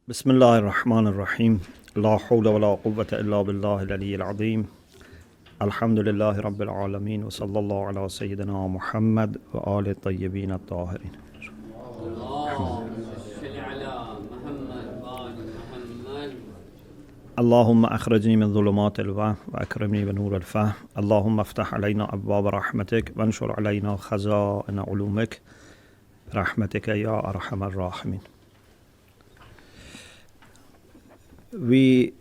بسم الله الرحمن الرحيم لا حول ولا قوة إلا بالله العلي العظيم الحمد لله رب العالمين وصلى الله على سيدنا محمد وآل الطيبين الطاهرين اللهم أخرجني من ظلمات الوهم وأكرمني بنور الفهم اللهم افتح علينا أبواب رحمتك وانشر علينا خزائن علومك برحمتك يا أرحم الراحمين. We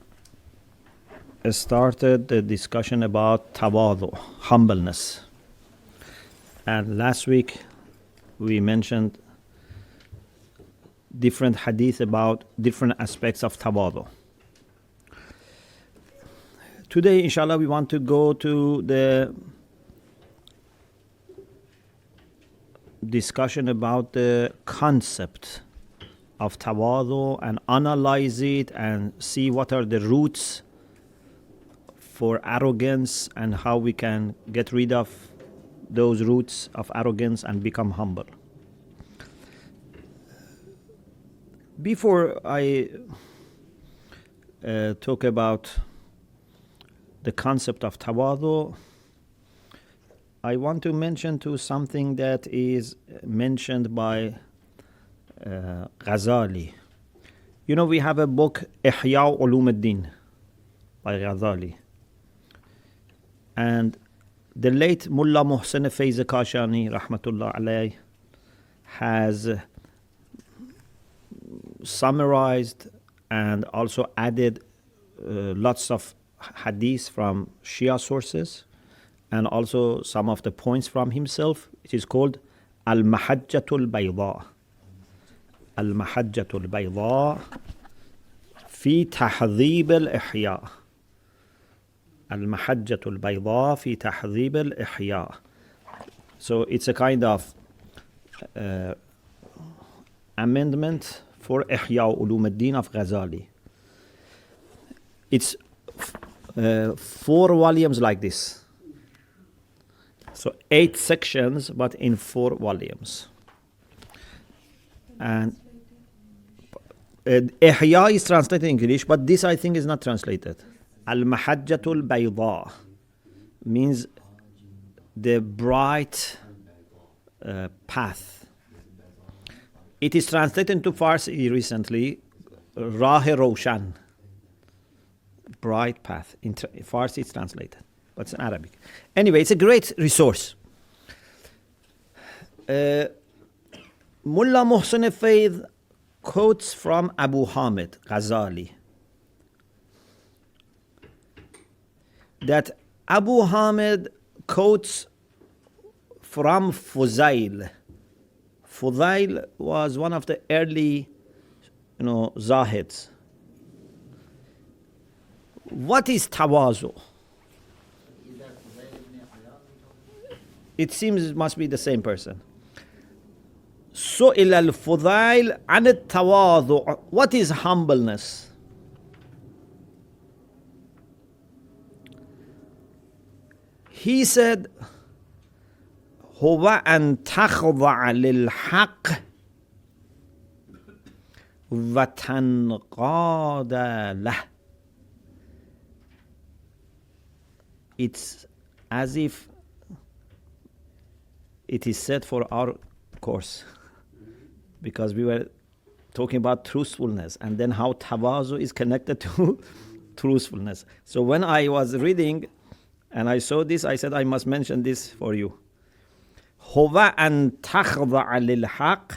started the discussion about tawadu, humbleness. And last week we mentioned different hadith about different aspects of tawadu. Today, inshallah, we want to go to the discussion about the concept of tawadu and analyze it and see what are the roots for arrogance and how we can get rid of those roots of arrogance and become humble. Before I talk about the concept of tawadu, I want to mention to something that is mentioned by Ghazali. You know, we have a book, Ihya Ulumuddin, by Ghazali. And the late Mullah Muhsin Faiz Kashani, rahmatullah alayh, has summarized and also added lots of hadiths from Shia sources and also some of the points from himself. It is called Al-Mahajjatul Bayda. المحجة البيضاء في تحذيب الإحياء المحجة البيضاء في تحذيب الإحياء. So it's a kind of amendment for Ihya Ulumuddin of Ghazali. It's 4 volumes like this. So 8 sections but in 4 volumes. And Ihya is translated in English, but this I think is not translated. Al-Mahajjatul Bayda means the bright path. It is translated into Farsi recently, Rah-e Roshan, bright path. In Farsi it's translated, but it's in Arabic. Anyway, it's a great resource. Mullah Muhsin Faiz quotes from Abu Hamid Ghazali that Abu Hamid quotes from Fuḍayl. Fuḍayl was one of the early, Zahids. What is tawazu? It seems it must be the same person. سئل الفضيل عن التواضع. What is humbleness? He said هو أن تخضع للحق وتنقاد له. It's as if it is said for our course, because we were talking about truthfulness and then how tawazu is connected to truthfulness. So when I was reading and I saw this, I said I must mention this for you. هو أن تخضع للحق,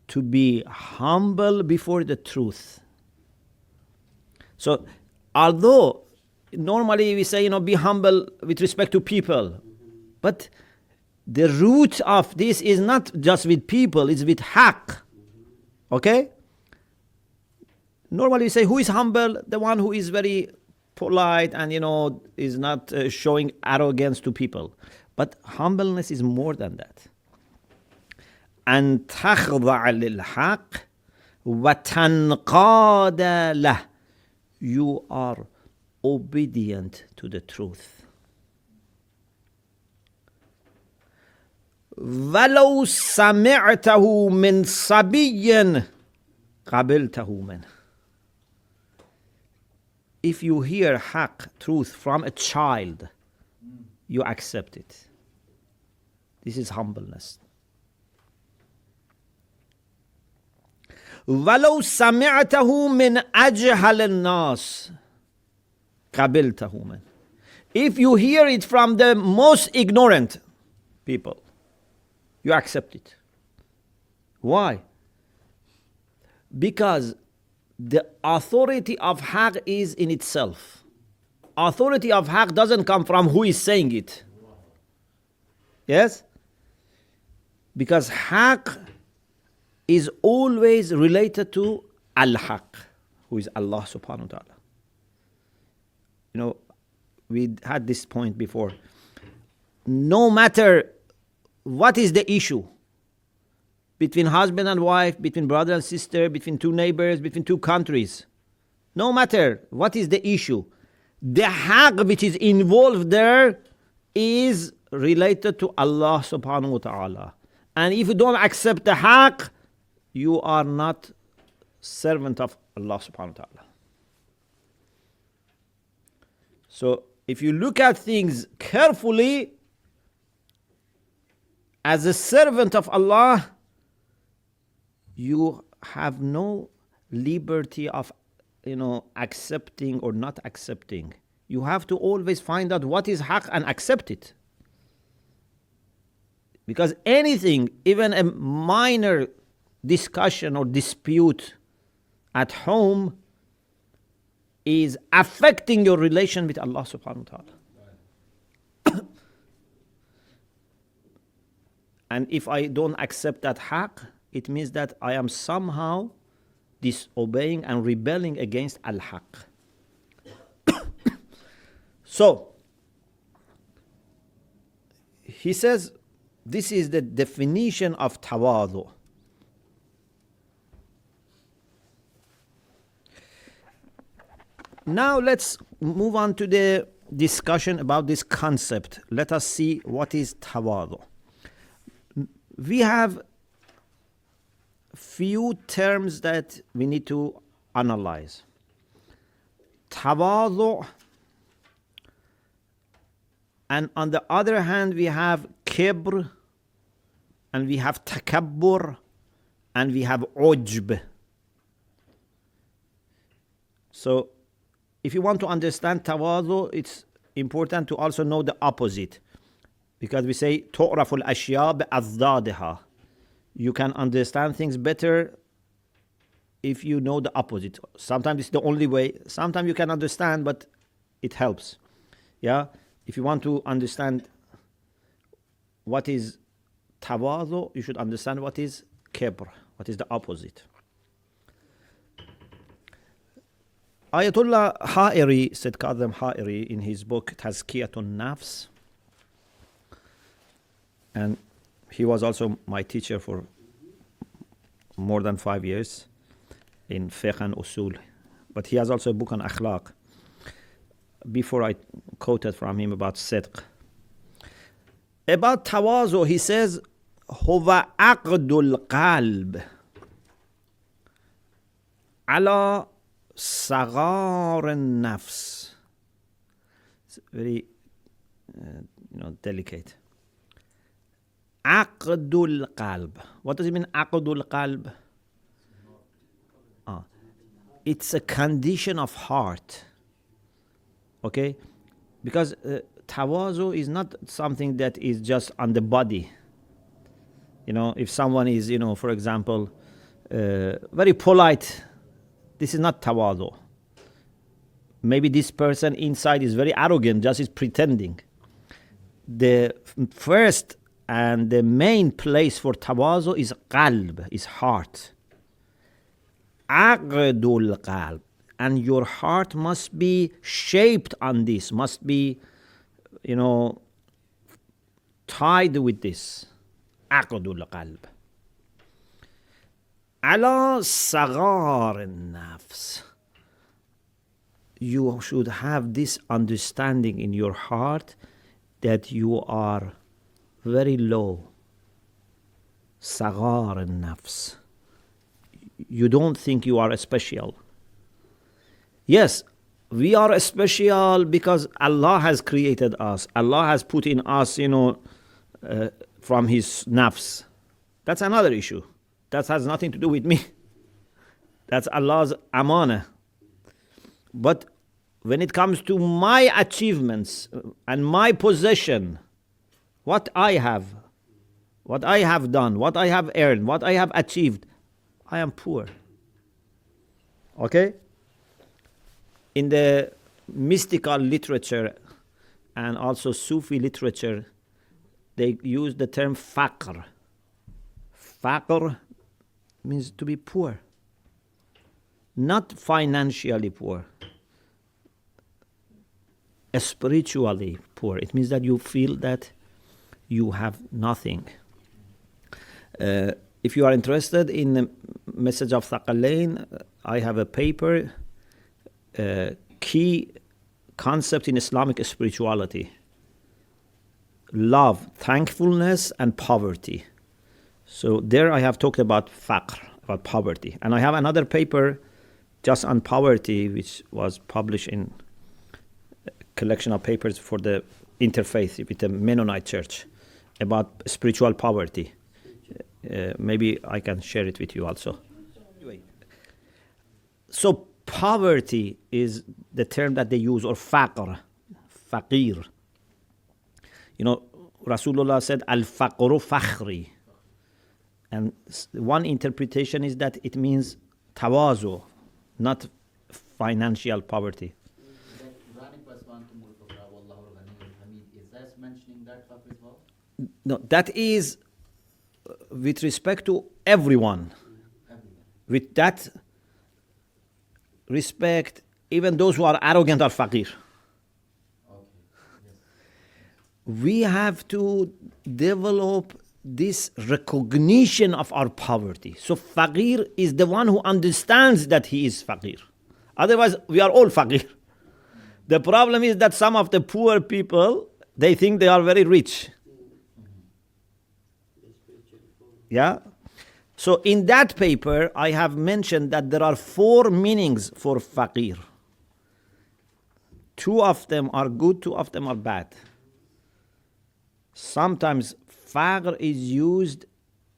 to be humble before the truth. So although normally we say, be humble with respect to people, but the root of this is not just with people, it's with haqq. Okay? Normally we say, who is humble? The one who is very polite and, is not showing arrogance to people. But humbleness is more than that. أن تخضع للحق وتنقاد له. You are obedient to the truth. ولو سمعته من صبي قبلته منه. If you hear haqq, truth, from a child, you accept it. This is humbleness. وَلَوْ سَمِعْتَهُ مِنْ أَجْهَلِ النَّاسِ قَبِلْتَهُ مِنْ. If you hear it from the most ignorant people, you accept it. Why? Because the authority of haqq is in itself. Authority of haqq doesn't come from who is saying it. Yes? Because haqq is always related to al-haqq, who is Allah subhanahu wa ta'ala. You know, we had this point before. No matter what is the issue, between husband and wife, between brother and sister, between two neighbors, between two countries, no matter what is the issue, the haqq which is involved there is related to Allah subhanahu wa ta'ala. And if you don't accept the haqq, you are not servant of Allah subhanahu wa ta'ala. So if you look at things carefully, as a servant of Allah, you have no liberty of, accepting or not accepting. You have to always find out what is haqq and accept it. Because anything, even a minor discussion or dispute at home, is affecting your relation with Allah subhanahu wa ta'ala. And if I don't accept that haqq, it means that I am somehow disobeying and rebelling against al-haqq. So, he says, this is the definition of tawadu. Now let's move on to the discussion about this concept. Let us see what is tawadu. We have few terms that we need to analyze. Tawadu, and on the other hand we have Kibr, and we have Takabbur, and we have ʿUjb. So if you want to understand tawadu, it's important to also know the opposite. Because we say, تُعْرَفُ الْأَشْيَاء بِأَضْدَادِهَا. You can understand things better if you know the opposite. Sometimes it's the only way. Sometimes you can understand, but it helps. Yeah? If you want to understand what is tawadu, you should understand what is kibr, what is the opposite. Ayatollah Haʻiri, said Kadhim Haʻiri, in his book Tazkiyatun Nafs, and he was also my teacher for more than 5 years in fiqh and usul, but he has also a book on Akhlaq. Before I quoted from him about sidq. About tawazu, he says, هو عقد القلب على صغار النفس. It's very delicate. عقد القلب. What does it mean, عقد القلب? It's a condition of heart. Okay? Because tawazu is not something that is just on the body. If someone is, for example, very polite, this is not tawazu. Maybe this person inside is very arrogant, just is pretending. The first and the main place for tawazu is qalb, is heart. Aqdul qalb. And your heart must be shaped on this, must be, tied with this. Aqdul qalb. Ala sagar nafs. You should have this understanding in your heart that you are very low. Sagar nafs. you don't think you are special. Yes, we are special because Allah has created us. Allah has put in us, from His nafs. That's another issue. That has nothing to do with me. That's Allah's amanah. But when it comes to my achievements and my possession, what I have done, what I have earned, what I have achieved, I am poor. Okay? In the mystical literature and also Sufi literature, they use the term Faqr. Faqr means to be poor. Not financially poor. Spiritually poor. It means that you feel that you have nothing. If you are interested in the message of Thaqalain, I have a paper, key concept in Islamic spirituality. Love, thankfulness, and poverty. So there I have talked about Faqr, about poverty. And I have another paper just on poverty, which was published in a collection of papers for the interfaith with the Mennonite church about spiritual poverty. Maybe I can share it with you also. So poverty is the term that they use, or faqr, faqir. Rasulullah said, al-faqru fakhri. And one interpretation is that it means tawazu, not financial poverty. Is that mentioning that as well? No, that is with respect to everyone. With that respect, even those who are arrogant are faqir. We have to develop this recognition of our poverty. So faqir is the one who understands that he is faqir. Otherwise, we are all faqir. The problem is that some of the poor people, they think they are very rich. Yeah? So in that paper, I have mentioned that there are 4 meanings for faqir. 2 of them are good, 2 of them are bad. Sometimes faqr is used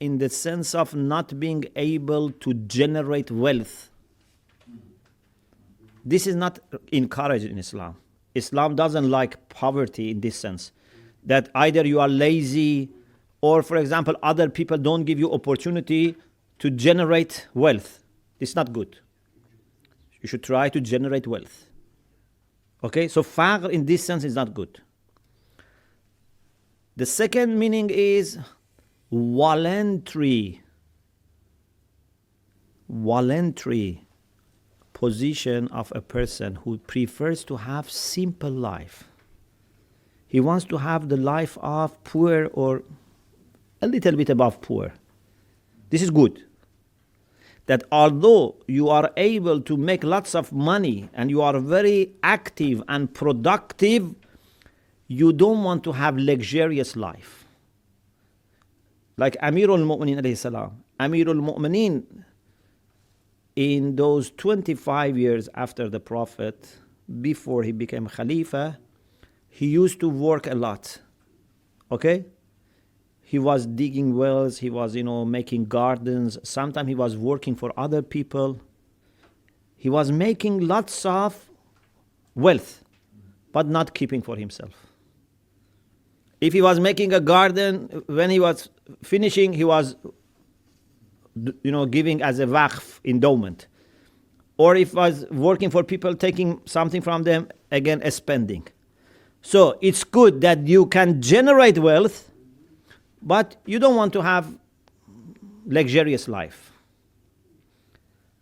in the sense of not being able to generate wealth. This is not encouraged in Islam. Islam doesn't like poverty in this sense. That either you are lazy or, for example, other people don't give you opportunity to generate wealth. It's not good. You should try to generate wealth. Okay, so faqr in this sense is not good. The second meaning is voluntary position of a person who prefers to have simple life. He wants to have the life of poor or a little bit above poor. This is good. That although you are able to make lots of money and you are very active and productive, you don't want to have luxurious life. Like Amirul Mu'mineen alayhi salam. Amirul Mu'mineen, in those 25 years after the Prophet, before he became Khalifa, he used to work a lot. Okay? He was digging wells, he was, making gardens. Sometimes he was working for other people. He was making lots of wealth, but not keeping for himself. If he was making a garden, when he was finishing, he was, giving as a waqf endowment. Or if he was working for people, taking something from them, again, spending. So it's good that you can generate wealth, but you don't want to have luxurious life.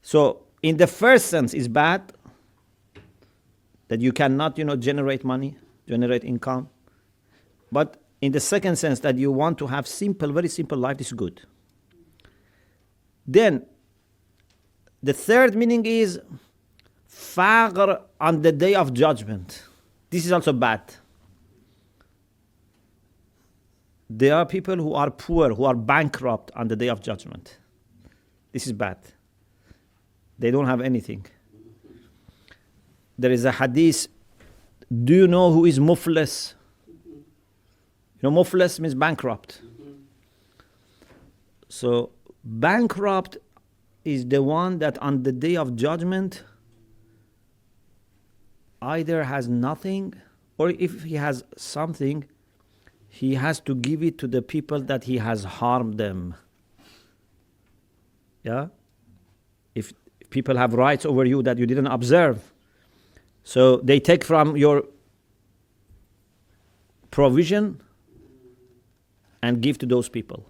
So in the first sense, it's bad that you cannot, generate money, generate income. But in the second sense, that you want to have simple, very simple life, is good. Then, the third meaning is faqr on the day of judgment. This is also bad. There are people who are poor, who are bankrupt on the day of judgment. This is bad. They don't have anything. There is a hadith. Do you know who is muflis? You know, muflis means bankrupt. So, bankrupt is the one that on the day of judgment either has nothing, or if he has something, he has to give it to the people that he has harmed them. Yeah? If people have rights over you that you didn't observe, so they take from your provision and give to those people.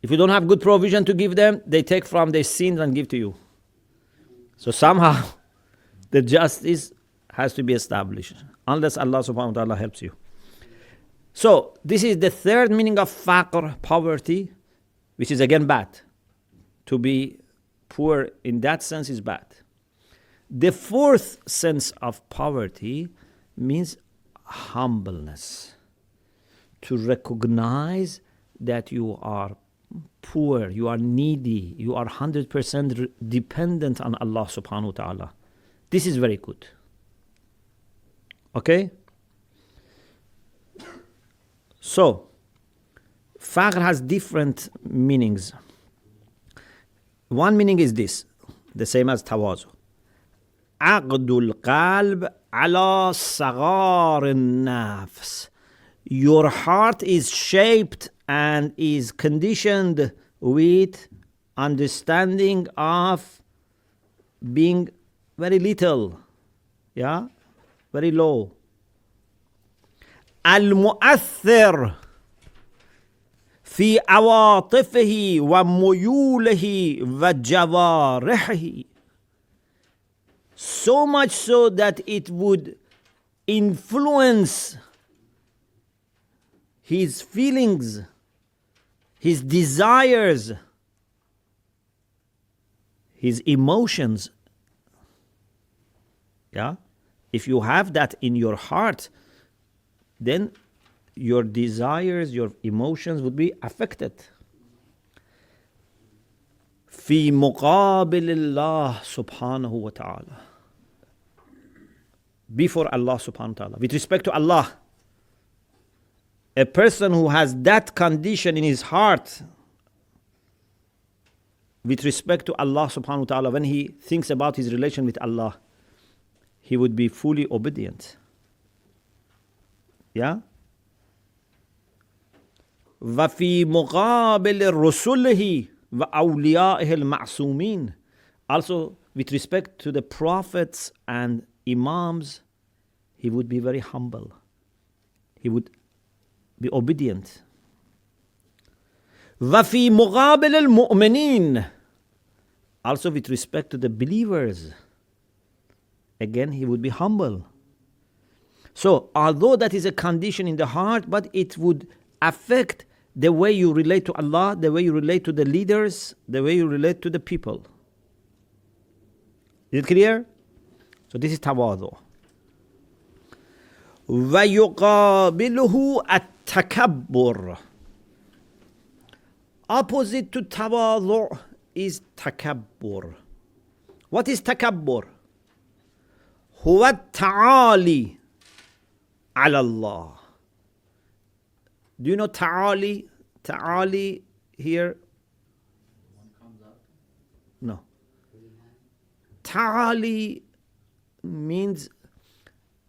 If you don't have good provision to give them, they take from their sins and give to you. So somehow the justice has to be established, unless Allah subhanahu wa ta'ala helps you. So this is the third meaning of faqr, poverty, which is again bad. To be poor in that sense is bad. The fourth sense of poverty means humbleness. To recognize that you are poor, you are needy, you are 100% dependent on Allah subhanahu wa ta'ala. This is very good. Okay? So, faqr has different meanings. One meaning is this, the same as tawazu. عقد القلب على صغار النفس. Your heart is shaped and is conditioned with understanding of being very little, yeah, very low. المؤثر في عواطفه وميوله وجوارحه. So much so that it would influence his feelings, his desires, his emotions. Yeah? If you have that in your heart, then your desires, your emotions would be affected. في مقابل الله سبحانه وتعالى. Before Allah subhanahu wa ta'ala. With respect to Allah, a person who has that condition in his heart with respect to Allah subhanahu wa ta'ala, when he thinks about his relation with Allah, he would be fully obedient. Yeah? وفي مقابل رسله وأوليائه المعصومين. Also, with respect to the prophets and imams, he would be very humble. He would be obedient. وفي مقابل المؤمنين. Also, with respect to the believers, again, he would be humble. So, although that is a condition in the heart, but it would affect the way you relate to Allah, the way you relate to the leaders, the way you relate to the people. Is it clear? So this is tawadhu. وَيُقَابِلُهُ التَّكَبُّرُ. Opposite to tawadhu is takabbur. What is takabbur? هو التعالي على الله. Do you know ta'ali? Ta'ali here? One comes out. No. Ta'ali means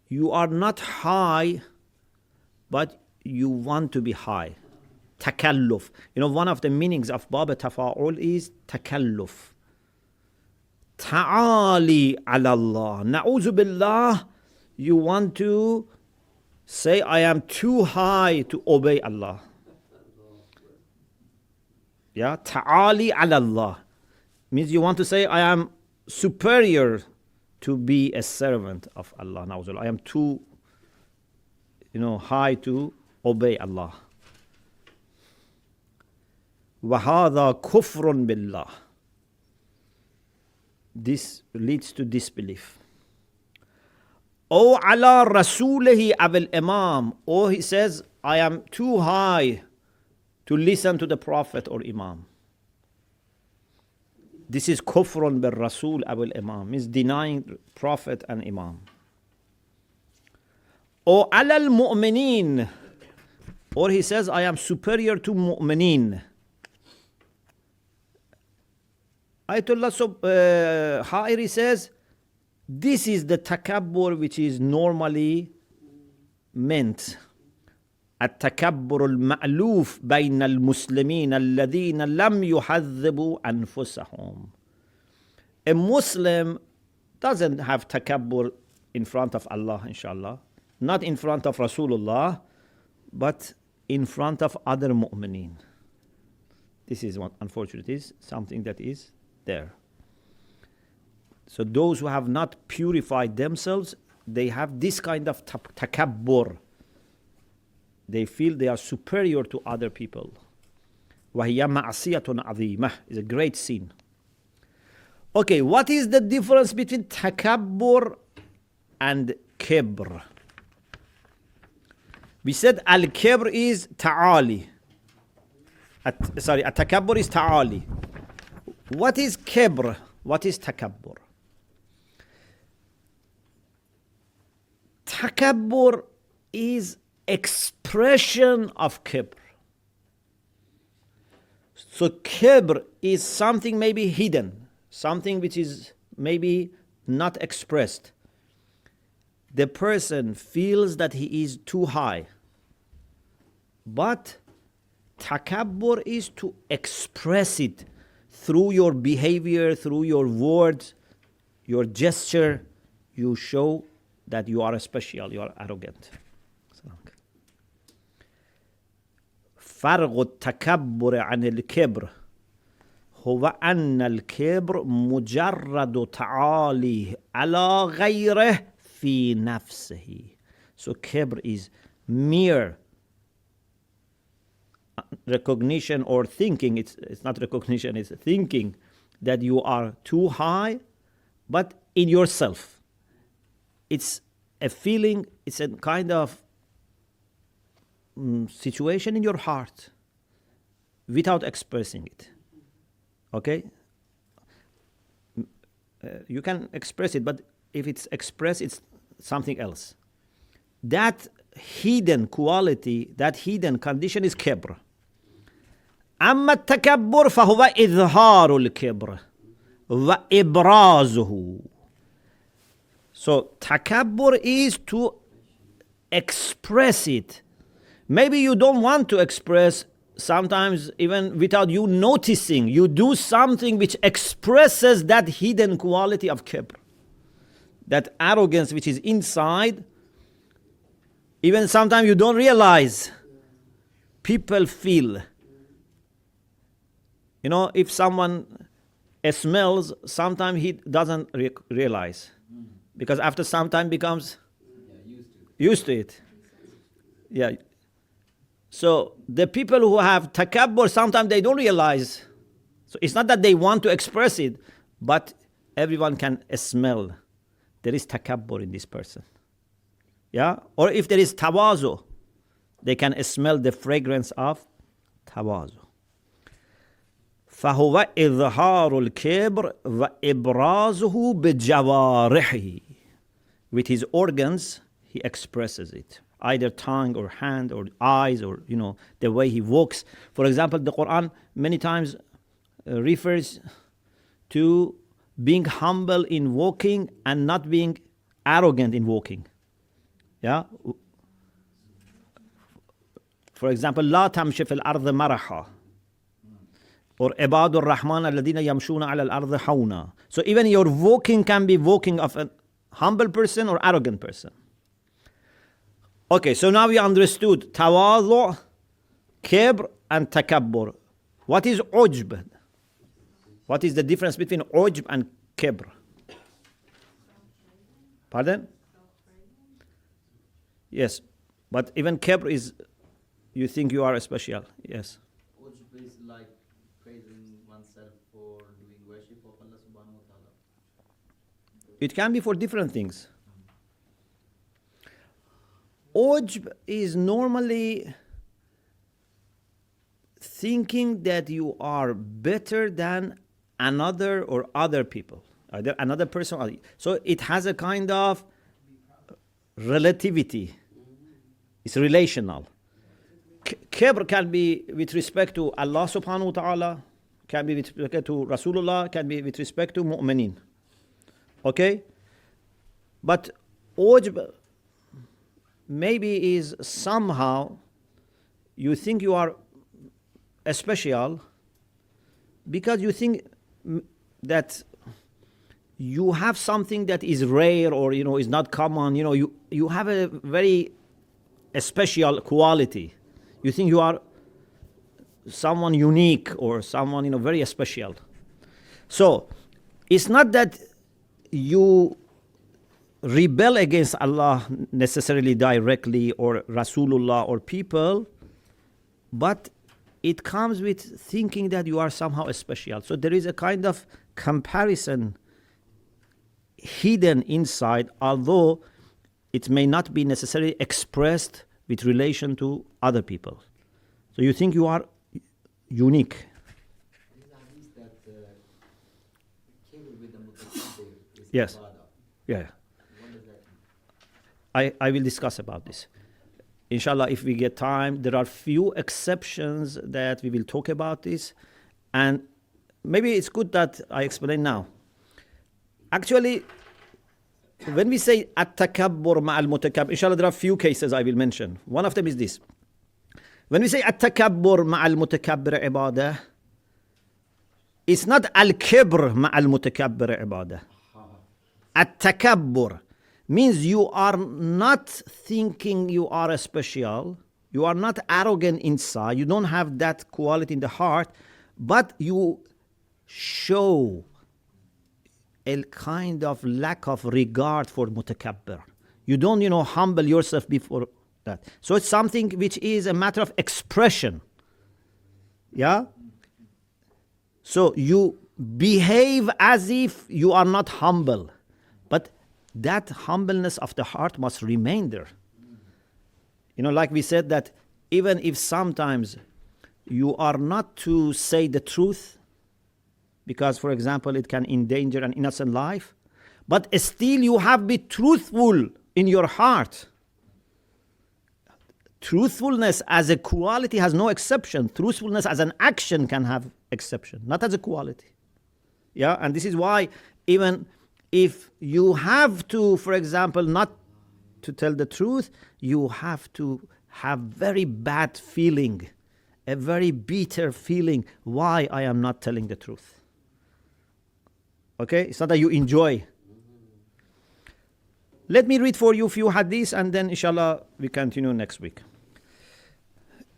you are not high, but you want to be high. Takalluf. You know, one of the meanings of Bab Tafa'ul is takalluf. Ta'ali ala Allah. Na'udhu billah. You want to say, I am too high to obey Allah. Yeah, ta'ali ala Allah means you want to say, I am superior to be a servant of Allah. I am too, high to obey Allah. وَهَذَا كُفْرٌ بِاللَّهِ. This leads to disbelief. O ala rasulihi abil imam. Or he says, I am too high to listen to the Prophet or Imam. This is kufrun bil Rasul abul Imam, means denying Prophet and Imam. Or alal mu'mineen, or he says, I am superior to mu'mineen. Ayatollah Haʻiri says, this is the takabbur which is normally meant. التكبر المألوف بين المسلمين الذين لم يحذبوا أنفسهم. A Muslim doesn't have takabbur in front of Allah, inshallah, not in front of Rasulullah, but in front of other mu'mineen. This is what, unfortunately, is something that is there. So those who have not purified themselves, they have this kind of takabbur. They feel they are superior to other people. وَهِيَ مَعْصِيَةٌ عَظِيمَةٌ is a great sin. Okay, what is the difference between takabbur and kibr? We said al-kibr is ta'ali. Takabbur is ta'ali. What is kibr? What is takabbur? Takabbur is expression of kibr. So kibr is something maybe hidden, something which is maybe not expressed. The person feels that he is too high. But takabbur is to express it through your behavior, through your words, your gesture. You show that you are special, you are arrogant. فرق التكبر عن الكبر هو أن الكبر مجرد تعالي على غيره في نفسه. So kibr is mere recognition or thinking. It's not recognition, it's thinking that you are too high, but in yourself. It's a feeling, it's a kind of situation in your heart without expressing it. Okay? You can express it, but if it's expressed, it's something else. That hidden quality, that hidden condition is kibr. أما التكبر فهو إظهار الكبر وإبرازه. So takabbur is to express it. Maybe you don't want to express, sometimes even without you noticing, you do something which expresses that hidden quality of kibr. That arrogance which is inside, even sometimes you don't realize. People feel. You know, if someone smells, sometimes he doesn't realize. Because after some time becomes used to it. Yeah. So the people who have takabbur, sometimes they don't realize. So it's not that they want to express it, but everyone can smell. There is takabbur in this person. Yeah? Or if there is tawazu, they can smell the fragrance of tawazu. فهو إظهار الكبر وإبرازه بجوارحه. With his organs, he expresses it. Either tongue or hand or eyes or, the way he walks. For example, the Quran many times refers to being humble in walking and not being arrogant in walking. Yeah? For example, لا تمشي في الأرض مرحا. Or عباد الرحمن الذين يمشون على الأرض حونا. So even your walking can be walking of a humble person or arrogant person. Okay, so now we understood tawadhu, kibr, and takabbur. What is ujb? What is the difference between ujb and kibr? Pardon? Yes, but even kibr is, you think you are special. Yes. ʿUjb is like praising oneself for doing worship of Allah subhanahu wa ta'ala. It can be for different things. Ujb is normally thinking that you are better than another or other people, either another person or, so it has a kind of relativity. It's relational. Kibr can be with respect to Allah subhanahu wa ta'ala, can be with respect to Rasulullah, can be with respect to mu'mineen. Okay? But ujb maybe is somehow you think you are special because you think that you have something that is rare or is not common. You have a very special quality. You think you are someone unique or someone very special. So it's not that you rebel against Allah necessarily directly or Rasulullah or people, but it comes with thinking that you are somehow special. So there is a kind of comparison hidden inside, although it may not be necessarily expressed with relation to other people. So you think you are unique. These hadiths that Kibr with the mutakabbir is Yes. ibadah. Yeah. What does that mean? I will discuss about this. Inshallah, if we get time, there are few exceptions that we will talk about this. And maybe it's good that I explain now. Actually, when we say at-takabbur ma'al mutakabbir, inshallah, there are few cases I will mention. One of them is this. When we say at-takabbur ma'al mutakabbir ibadah, it's not al-kibr ma'al mutakabbir ibadah. At-takabbur means you are not thinking you are special, you are not arrogant inside, you don't have that quality in the heart, but you show a kind of lack of regard for mutakabbir. You don't, humble yourself before that. So it's something which is a matter of expression. Yeah? So you behave as if you are not humble. But that humbleness of the heart must remain there. Like we said that even if sometimes you are not to say the truth, because, for example, it can endanger an innocent life, but still you have to be truthful in your heart. Truthfulness as a quality has no exception. Truthfulness as an action can have exception, not as a quality. Yeah, and this is why even if you have to, for example, not to tell the truth, you have to have very bad feeling, a very bitter feeling, why I am not telling the truth. Okay, it's not that you enjoy. Let me read for you a few hadiths and then inshallah we continue next week.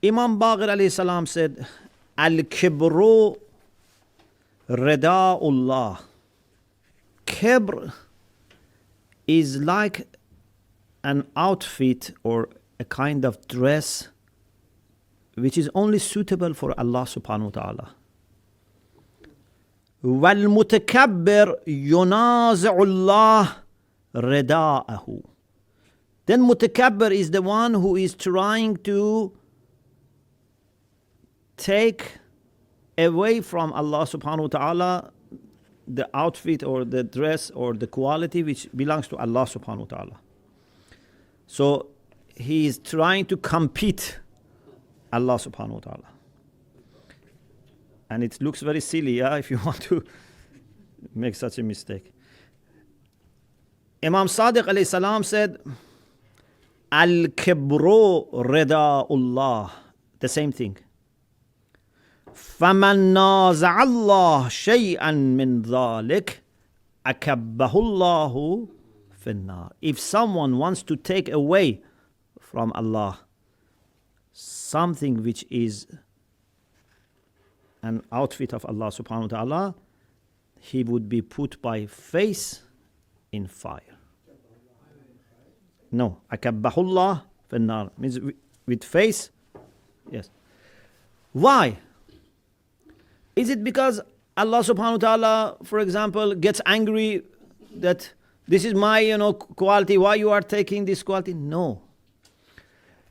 Imam Baqir alayhi salam said, Al-Kibru Rida'ullah. Kibr is like an outfit or a kind of dress which is only suitable for Allah subhanahu wa ta'ala. وَالْمُتَكَبِّرْ يُنَازِعُ اللَّهِ رِدَاءَهُ. Then mutakabbir is the one who is trying to take away from Allah subhanahu wa ta'ala the outfit or the dress or the quality which belongs to Allah subhanahu wa ta'ala. So he is trying to compete Allah subhanahu wa ta'ala. And it looks very silly, if you want to make such a mistake. Imam Sadiq alayhi salam said, Al-Kibru Rida'ullah. The same thing. فَمَنْ نَازَعَ اللَّهِ شَيْئًا مِّنْ ذَلِكَ أَكَبَّهُ اللَّهُ فِي النَّارِ. If someone wants to take away from Allah something which is an outfit of Allah subhanahu wa ta'ala, he would be put by face in fire. No, akabbahullah finnar means with face. Yes. Why? Is it because Allah subhanahu wa ta'ala, for example, gets angry that this is my quality, why you are taking this quality? No.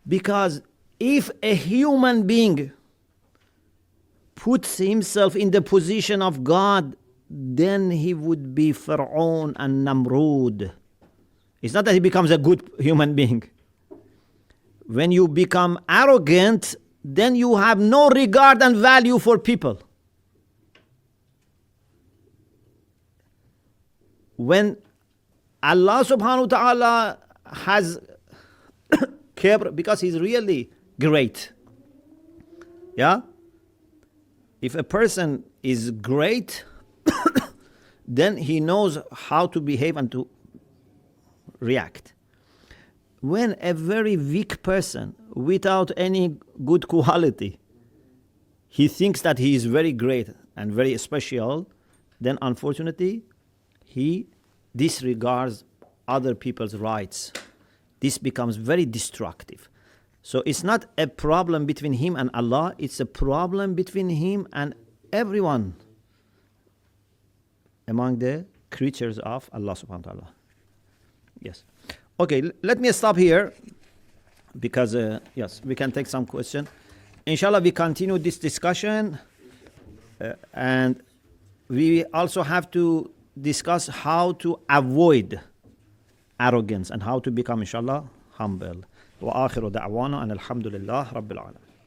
Because if a human being puts himself in the position of God, then he would be Fir'aun and Namrud. It's not that he becomes a good human being. When you become arrogant, then you have no regard and value for people. When Allah subhanahu wa ta'ala has Kibr, because he's really great. Yeah? If a person is great, then he knows how to behave and to react. When a very weak person, without any good quality, he thinks that he is very great and very special, then unfortunately, he disregards other people's rights. This becomes very destructive. So it's not a problem between him and Allah, it's a problem between him and everyone among the creatures of Allah subhanahu wa ta'ala. Yes. Okay, let me stop here because, yes, we can take some question. Inshallah, we continue this discussion and we also have to discuss how to avoid arrogance and how to become, inshallah, humble. وآخر دعوانا أن الحمد لله رب العالمين.